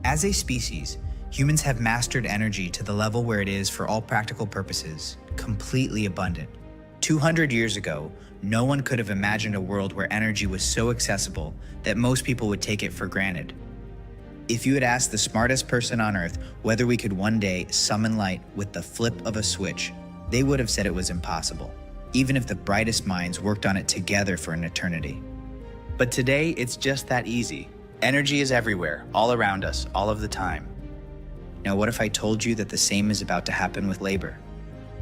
As a species, humans have mastered energy to the level where it is, for all practical purposes, completely abundant. 200 years ago, no one could have imagined a world where energy was so accessible that most people would take it for granted. If you had asked the smartest person on Earth whether we could one day summon light with the flip of a switch, they would have said it was impossible, even if the brightest minds worked on it together for an eternity. But today, it's just that easy. Energy is everywhere, all around us, all of the time. Now, what if I told you that the same is about to happen with labor?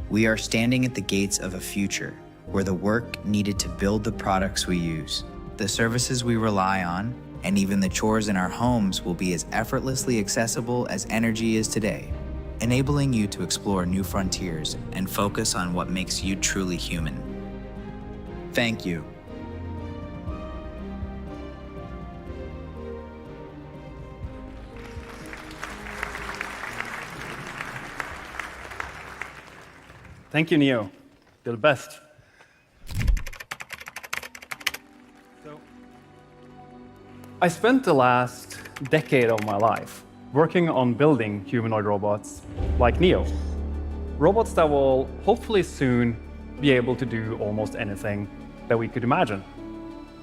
We are standing at the gates of a future where the work needed to build the products we use, the services we rely on, and even the chores in our homes will be as effortlessly accessible as energy is today, enabling you to explore new frontiers and focus on what makes you truly human. Thank you. Thank you, Neo. You're the best. I spent the last decade of my life working on building humanoid robots like Neo. Robots that will hopefully soon be able to do almost anything that we could imagine.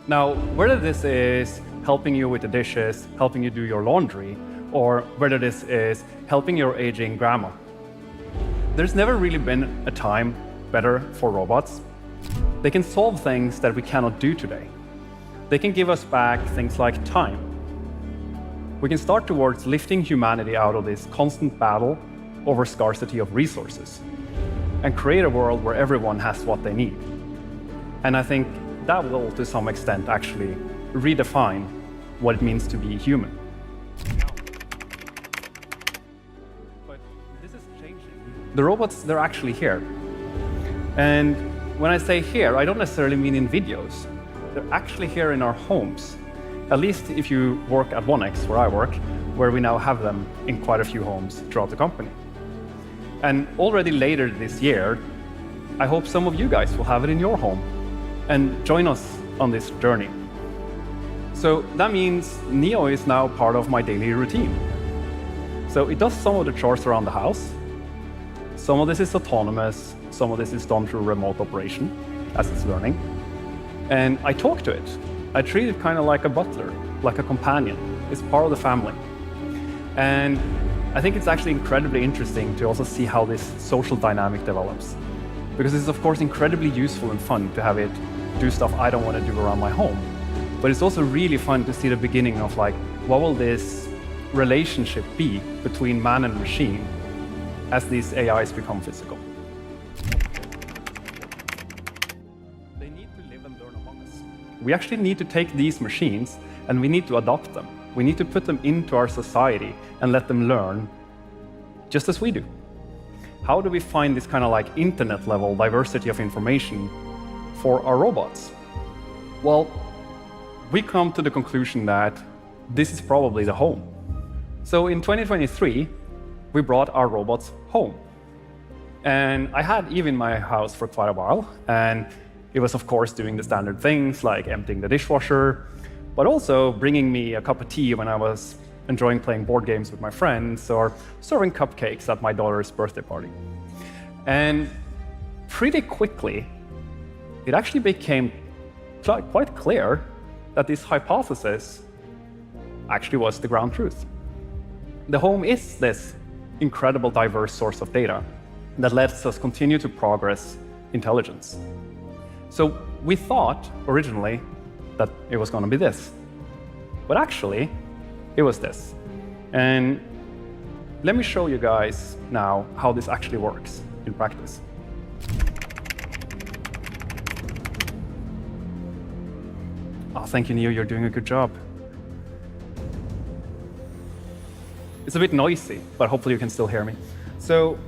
Now, whether this is helping you with the dishes, helping you do your laundry, or whether this is helping your aging grandma, there's never really been a time better for robots. They can solve things that we cannot do today. They can give us back things like time. We can start towards lifting humanity out of this constant battle over scarcity of resources and create a world where everyone has what they need. And I think that will, to some extent, actually redefine what it means to be human. But this is changing. The robots, they're actually here. And when I say here, I don't necessarily mean in videos. They're actually here in our homes. At least if you work at 1X, where I work, where we now have them in quite a few homes throughout the company. And already later this year, I hope some of you guys will have it in your home and join us on this journey. So that means Neo is now part of my daily routine. So it does some of the chores around the house. Some of this is autonomous, some of this is done through remote operation as it's learning. And I talk to it. I treat it kind of like a butler, like a companion. It's part of the family. And I think it's actually incredibly interesting to also see how this social dynamic develops. Because it's of course incredibly useful and fun to have it do stuff I don't want to do around my home. But it's also really fun to see the beginning of like, what will this relationship be between man and machine as these AIs become physical? We actually need to take these machines and we need to adopt them. We need to put them into our society and let them learn just as we do. How do we find this kind of like internet level diversity of information for our robots? Well, we come to the conclusion that this is probably the home. So in 2023, we brought our robots home. And I had Eve in my house for quite a while, and it was, of course, doing the standard things like emptying the dishwasher, but also bringing me a cup of tea when I was enjoying playing board games with my friends or serving cupcakes at my daughter's birthday party. And pretty quickly, it actually became quite clear that this hypothesis actually was the ground truth. The home is this incredible diverse source of data that lets us continue to progress intelligence. So we thought originally that it was going to be this, but actually it was this. And let me show you guys now how this actually works in practice. Oh, thank you, Neo, you're doing a good job. It's a bit noisy, but hopefully you can still hear me. So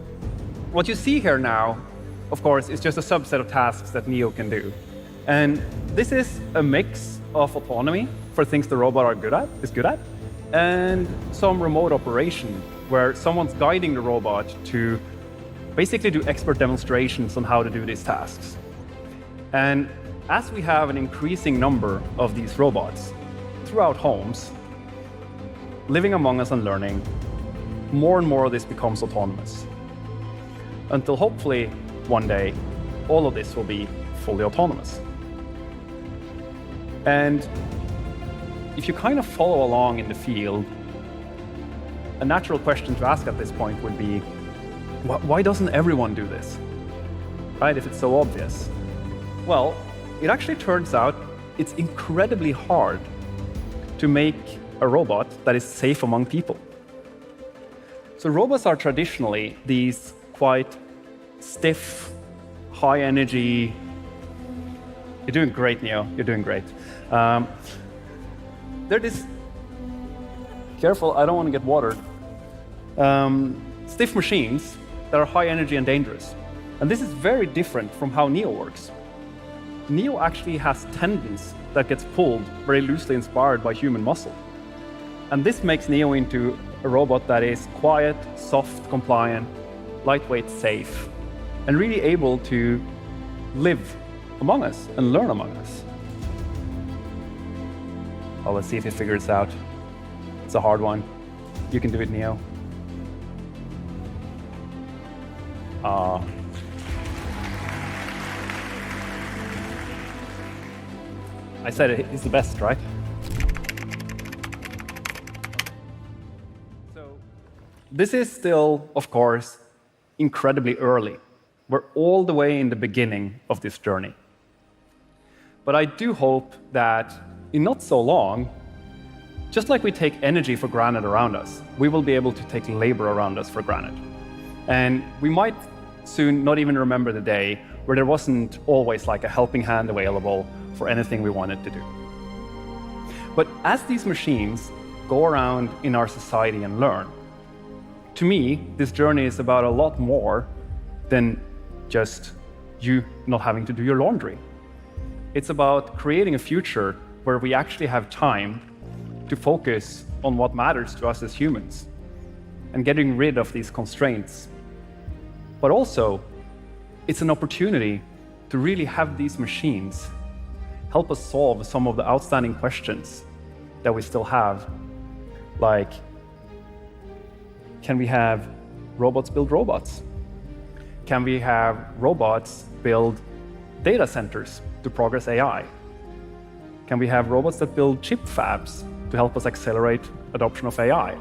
what you see here now, of course, is just a subset of tasks that Neo can do. And this is a mix of autonomy for things the robot is good at, and some remote operation where someone's guiding the robot to basically do expert demonstrations on how to do these tasks. And as we have an increasing number of these robots throughout homes, living among us and learning, more and more of this becomes autonomous. Until hopefully, one day, all of this will be fully autonomous. And if you kind of follow along in the field, a natural question to ask at this point would be, why doesn't everyone do this? Right, if it's so obvious? Well, it actually turns out it's incredibly hard to make a robot that is safe among people. So robots are traditionally these quite stiff, high energy. You're doing great, Neo. You're doing great. They're this. Careful, I don't want to get water. Stiff machines that are high energy and dangerous. And this is very different from how Neo works. Neo actually has tendons that gets pulled very loosely inspired by human muscle. And this makes Neo into a robot that is quiet, soft, compliant, lightweight, safe, and really able to live among us and learn among us. Well, let's see if he figures it out. It's a hard one. You can do it, Neo. I said it, he's the best, right? So, this is still, of course, incredibly early. We're all the way in the beginning of this journey. But I do hope that in not so long, just like we take energy for granted around us, we will be able to take labor around us for granted. And we might soon not even remember the day where there wasn't always like a helping hand available for anything we wanted to do. But as these machines go around in our society and learn, to me, this journey is about a lot more than just you not having to do your laundry. It's about creating a future where we actually have time to focus on what matters to us as humans and getting rid of these constraints. But also, it's an opportunity to really have these machines help us solve some of the outstanding questions that we still have. Like, can we have robots build robots? Can we have robots build data centers to progress AI? Can we have robots that build chip fabs to help us accelerate adoption of AI?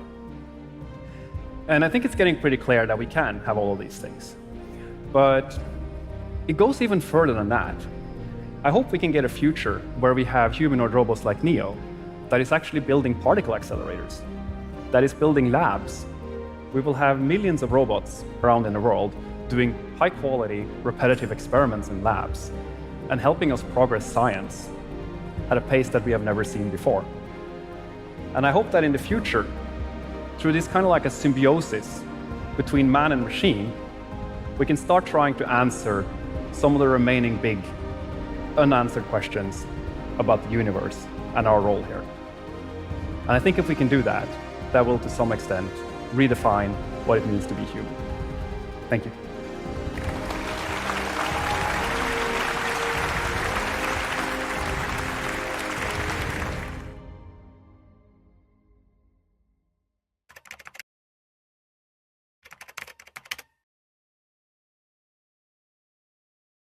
And I think it's getting pretty clear that we can have all of these things. But it goes even further than that. I hope we can get a future where we have humanoid robots like Neo that is actually building particle accelerators, that is building labs. We will have millions of robots around in the world doing high-quality, repetitive experiments in labs and helping us progress science at a pace that we have never seen before. And I hope that in the future, through this kind of like a symbiosis between man and machine, we can start trying to answer some of the remaining big unanswered questions about the universe and our role here. And I think if we can do that, that will to some extent redefine what it means to be human. Thank you.